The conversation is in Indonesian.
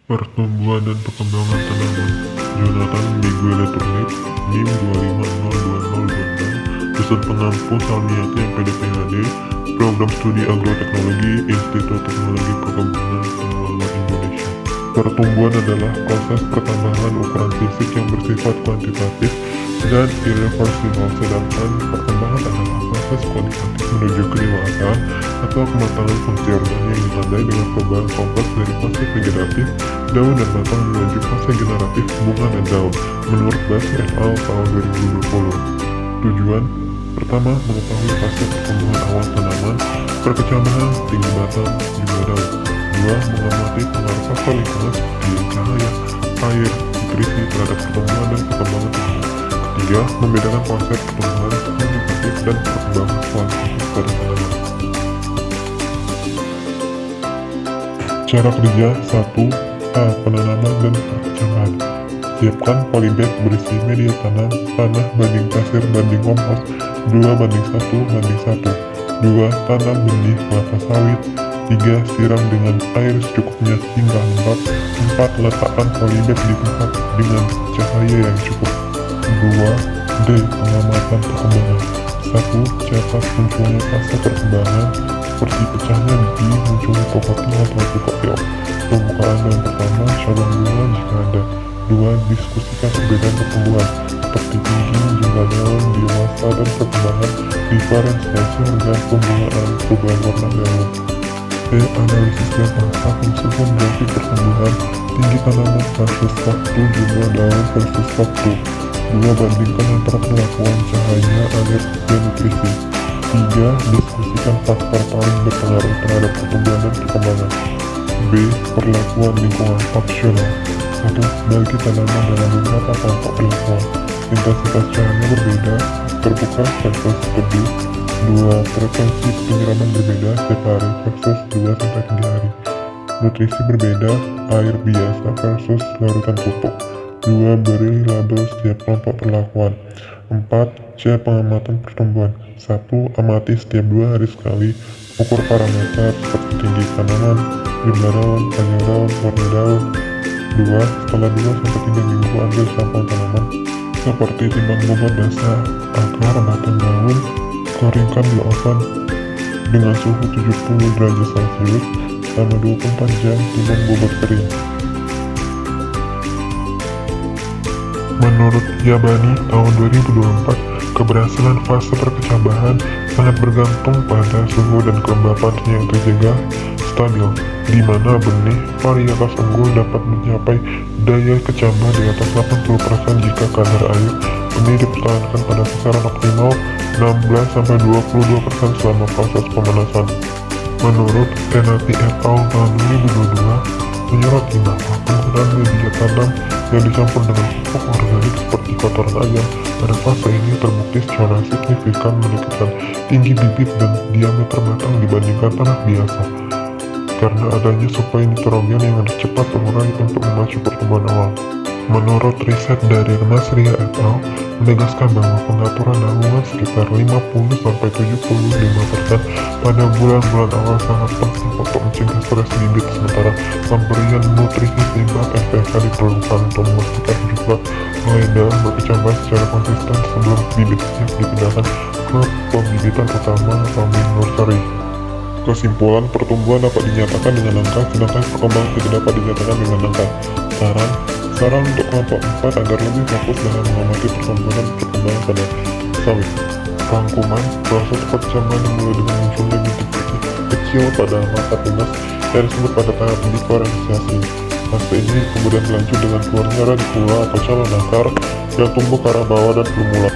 Pertumbuhan dan Perkembangan Tanaman Jonathan Miguel Turnet, NIM 2502026, Dosen Pengampu Salmiati MPD/PhD, Program Studi Agroteknologi, Institut Teknologi Perkebunan Pengelolaan Indonesia. Pertumbuhan adalah proses pertambahan ukuran fisik yang bersifat kuantitatif dan irreversibel, sedangkan perkembangan adalah proses kualitatif menuju kedewasaan atau kematangan fungsi organ yang ditandai dengan perubahan kompleks dari fase vegetatif daun dan batang menuju fase generatif bunga dan daun, menurut Bas et al. Tahun 2020. Tujuan pertama, mengetahui fase pertumbuhan awal tanaman, perkecambahan, tinggi batang, jumlah daun. Dua, mengamati pengaruh faktor lingkungan seperti cahaya, air, nutrisi terhadap pertumbuhan dan perkembangan tanaman. Ketiga, membedakan konsep pertumbuhan kuantitatif dan perkembangan kualitatif pada tanaman. Cara kerja 1. A. Penanaman dan perkecambahan. Siapkan polybag berisi media tanam, tanah banding pasir banding kompos 2:1:1. 2. Tanam benih kelapa sawit. 3. Siram dengan air secukupnya hingga lembab. 4. Letakkan polybag di tempat dengan cahaya yang cukup. 2. D. Pengamatan perkembangan. 1. Catat munculnya fase perkembangan seperti pecahnya biji, munculnya kokotnya atau pikotiok. Pembukaan daun pertama, cabang bunga jika ada. 2. Diskusikan perbedaan pertumbuhan seperti tinggi, jumlah daun, biomasa, dan perkembangan diferensiasi organ pembungaan, perubahan warna daun. B. Analisis data, susun grafik pertumbuhan, tinggi tanaman versus waktu, jumlah daun versus waktu. 2. Bandingkan antara perlakuan cahaya, air, dan nutrisi. 3. Diskusikan faktor paling berpengaruh terhadap pertumbuhan dan perkembangan. B. Perlakuan lingkungan opsional. 1. Bagi tanaman dalam beberapa kelompok perlakuan. Intensitas cahaya berbeda, terbuka versus teduh. 2. Frekuensi penyiraman berbeda, setiap hari versus 2-3 hari. Nutrisi berbeda, air biasa versus larutan pupuk. 2. Beri label setiap kelompok perlakuan. 4. C. Pengamatan pertumbuhan. 1. Amati setiap 2 hari sekali. Ukur parameter seperti tinggi tanaman, jumlah daun, panjang daun, warna daun. 2. Setelah 2-3 minggu ambil sampel tanaman seperti timbang bobot dasar agar batang daun. Keringkan di oven dengan suhu 70 derajat Celcius selama 24 jam timbang bobot kering. Menurut Yabani tahun 2024, keberhasilan fase perkecambahan sangat bergantung pada suhu dan kelembapan yang terjaga stabil, di mana benih varietas unggul dapat mencapai daya kecambah di atas 80% jika kadar air benih dipertahankan pada kisaran optimal 16-22% selama proses pemanasan. Menurut Tenati et al. Tahun 2022, menyoroti bahwa penggunaan media tanam yang dicampur dengan pupuk organik seperti kotoran ayam pada fase ini terbukti secara signifikan meningkatkan tinggi bibit dan diameter batang dibandingkan tanah biasa, karena adanya suplai nitrogen yang cepat terurai untuk memacu pertumbuhan awal. Menurut riset dari Masria et al. Menegaskan bahwa pengaturan naungan sekitar 50-75% pada bulan-bulan awal sangat penting untuk mencegah stres bibit, sementara pemberian nutrisi seimbang NPK diperlukan untuk memastikan jumlah helai daun berkecambah secara konsisten sebelum bibit siap dipindahkan ke pembibitan utama atau main nursery. Kesimpulan, pertumbuhan dapat dinyatakan dengan angka, sedangkan perkembangan tidak dapat dinyatakan dengan angka. Saran untuk kelompok 4 agar lebih fokus dalam mengamati pertumbuhan dan perkembangan pada sawit. Rangkuman, proses perkecambahan dimulai dengan munculnya bintik putih kecil pada masa tunas yang disebut pada tahap diferensiasi. Fase ini kemudian berlanjut dengan keluarnya radikula atau calon akar yang tumbuh ke arah bawah dan plumula.